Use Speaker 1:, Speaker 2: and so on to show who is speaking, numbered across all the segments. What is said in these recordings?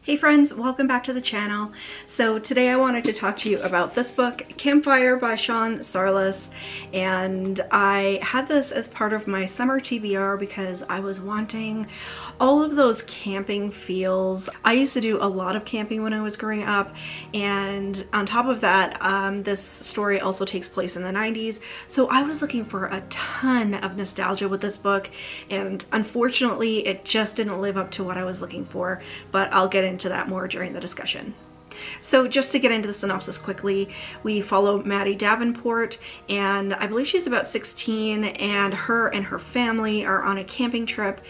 Speaker 1: Hey friends, welcome back to the channel. So today I wanted to talk to you about this book, Campfire by Shawn Sarles, and I had this as part of my summer TBR because I was wanting all of those camping feels. I used to do a lot of camping when I was growing up, and on top of that, this story also takes place in the 90s, so I was looking for a ton of nostalgia with this book, and unfortunately it just didn't live up to what I was looking for, but I'll get into that more during the discussion. So just to get into the synopsis quickly, we follow Maddie Davenport, and I believe she's about 16, and her family are on a camping trip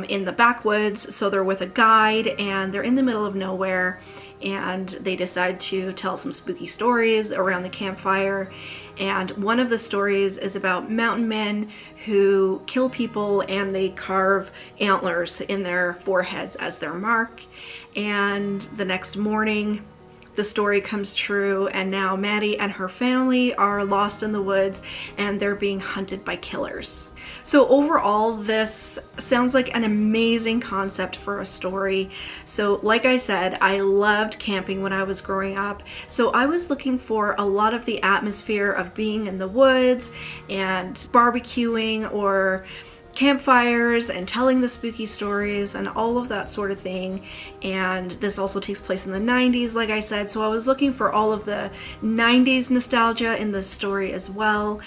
Speaker 1: in the backwoods. So they're with a guide and they're in the middle of nowhere, and they decide to tell some spooky stories around the campfire. And one of the stories is about mountain men who kill people and they carve antlers in their foreheads as their mark. And the next morning, the story comes true, and now Maddie and her family are lost in the woods and they're being hunted by killers. So overall, this sounds like an amazing concept for a story. So like I said, I loved camping when I was growing up. So I was looking for a lot of the atmosphere of being in the woods and barbecuing or campfires and telling the spooky stories and all of that sort of thing. And this also takes place in the 90s, like I said, so I was looking for all of the 90s nostalgia in this story as well.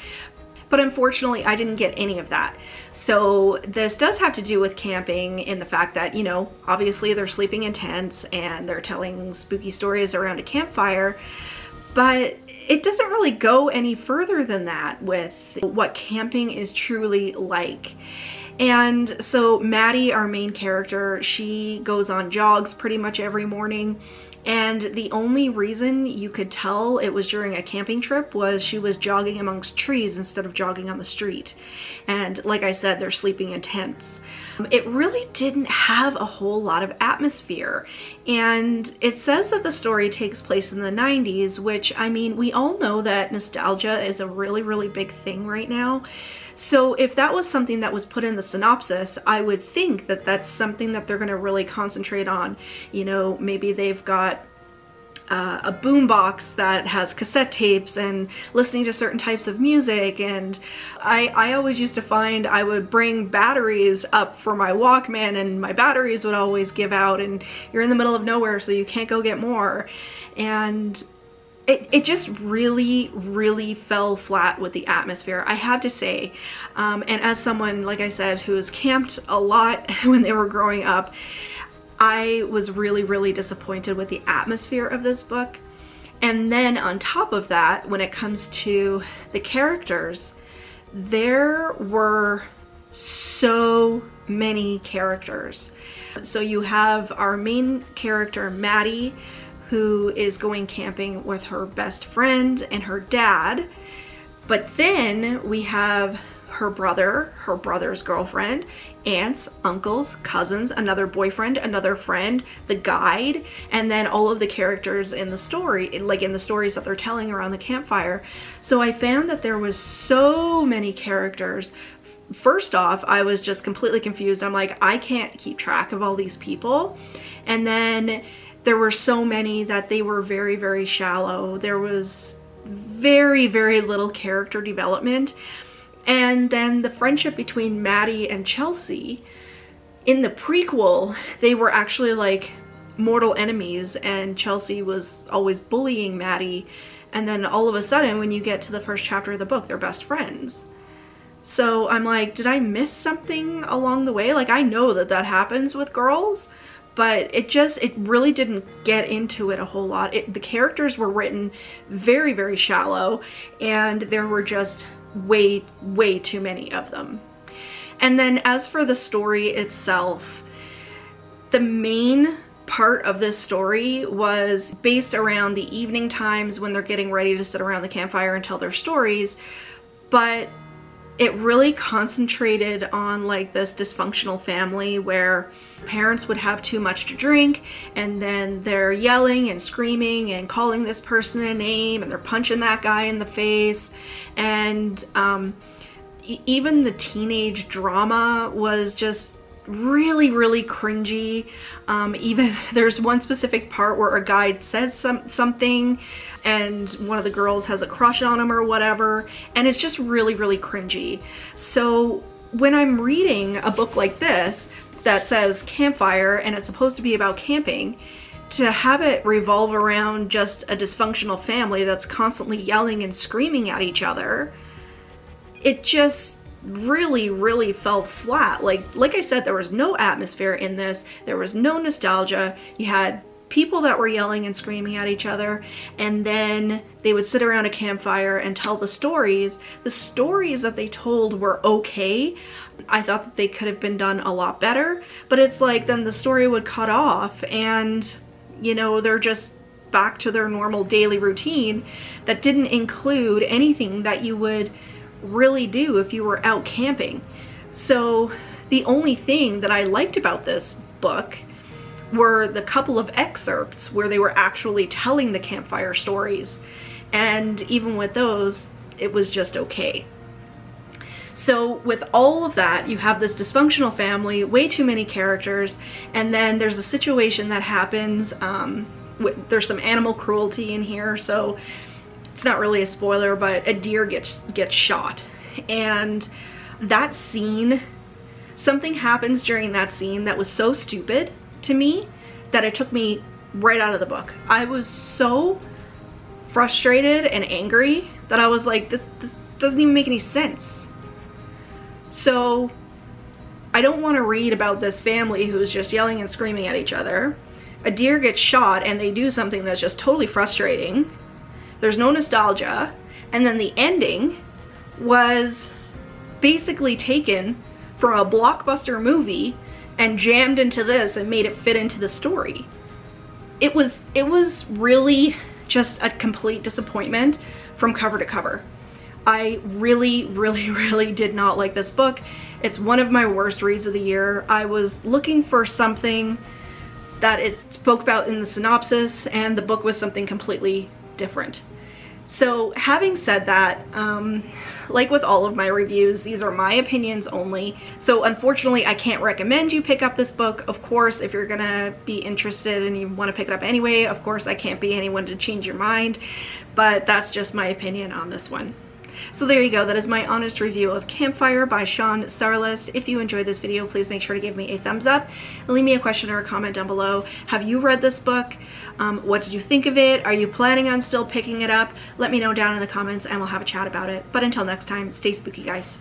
Speaker 1: But unfortunately, I didn't get any of that. So this does have to do with camping in the fact that, you know, obviously they're sleeping in tents and they're telling spooky stories around a campfire, but it doesn't really go any further than that with what camping is truly like. And so Maddie, our main character, she goes on jogs pretty much every morning. And the only reason you could tell it was during a camping trip was she was jogging amongst trees instead of jogging on the street. And like I said, they're sleeping in tents. It really didn't have a whole lot of atmosphere. And it says that the story takes place in the 90s, which, I mean, we all know that nostalgia is a really, really big thing right now. So if that was something that was put in the synopsis, I would think that that's something that they're going to really concentrate on. You know, maybe they've got a boombox that has cassette tapes and listening to certain types of music. And I always used to find I would bring batteries up for my Walkman and my batteries would always give out, and you're in the middle of nowhere so you can't go get more. And it just really, really fell flat with the atmosphere, I have to say. And as someone, like I said, who's camped a lot when they were growing up, I was really, really disappointed with the atmosphere of this book. And then on top of that, when it comes to the characters, there were so many characters. So you have our main character, Maddie, who is going camping with her best friend and her dad. But then we have her brother, her brother's girlfriend, aunts, uncles, cousins, another boyfriend, another friend, the guide, and then all of the characters in the story, like in the stories that they're telling around the campfire. So I found that there was so many characters. First off, I was just completely confused. I'm like, I can't keep track of all these people. And then there were so many that they were very, very shallow. There was very, very little character development. And then the friendship between Maddie and Chelsea, in the prequel, they were actually like mortal enemies, and Chelsea was always bullying Maddie. And then all of a sudden, when you get to the first chapter of the book, they're best friends. So I'm like, did I miss something along the way? Like, I know that that happens with girls, but it really didn't get into it a whole lot. The characters were written very, very shallow, and there were just way, way too many of them. And then as for the story itself, the main part of this story was based around the evening times when they're getting ready to sit around the campfire and tell their stories, but it really concentrated on like this dysfunctional family where parents would have too much to drink, and then they're yelling and screaming and calling this person a name, and they're punching that guy in the face. And even the teenage drama was just really, really cringy. Even there's one specific part where a guy says something and one of the girls has a crush on him or whatever, and it's just really, really cringy. So when I'm reading a book like this that says Campfire and it's supposed to be about camping, to have it revolve around just a dysfunctional family that's constantly yelling and screaming at each other, it just really, really fell flat. Like I said, there was no atmosphere in this. There was no nostalgia. You had people that were yelling and screaming at each other, and then they would sit around a campfire and tell the stories. The stories that they told were okay. I thought that they could have been done a lot better, but it's like then the story would cut off and, you know, they're just back to their normal daily routine that didn't include anything that you would really do if you were out camping. So the only thing that I liked about this book were the couple of excerpts where they were actually telling the campfire stories, and even with those, it was just okay. So with all of that, you have this dysfunctional family, way too many characters, and then there's a situation that happens. There's some animal cruelty in here, so it's not really a spoiler, but a deer gets shot. And that scene, something happens during that scene that was so stupid to me that it took me right out of the book. I was so frustrated and angry that I was like, this doesn't even make any sense. So I don't want to read about this family who's just yelling and screaming at each other. A deer gets shot and they do something that's just totally frustrating. There's no nostalgia. And then the ending was basically taken from a blockbuster movie and jammed into this and made it fit into the story. It was really just a complete disappointment from cover to cover. I really, really, really did not like this book. It's one of my worst reads of the year. I was looking for something that it spoke about in the synopsis, and the book was something completely different. So having said that, like with all of my reviews, these are my opinions only. So unfortunately, I can't recommend you pick up this book. Of course, if you're gonna be interested and you want to pick it up anyway, of course I can't be anyone to change your mind, but that's just my opinion on this one. So there you go, that is my honest review of Campfire by Shawn Sarles. If you enjoyed this video, please make sure to give me a thumbs up and leave me a question or a comment down below. Have you read this book? What did you think of it? Are you planning on still picking it up? Let me know down in the comments and we'll have a chat about it. But until next time, stay spooky, guys.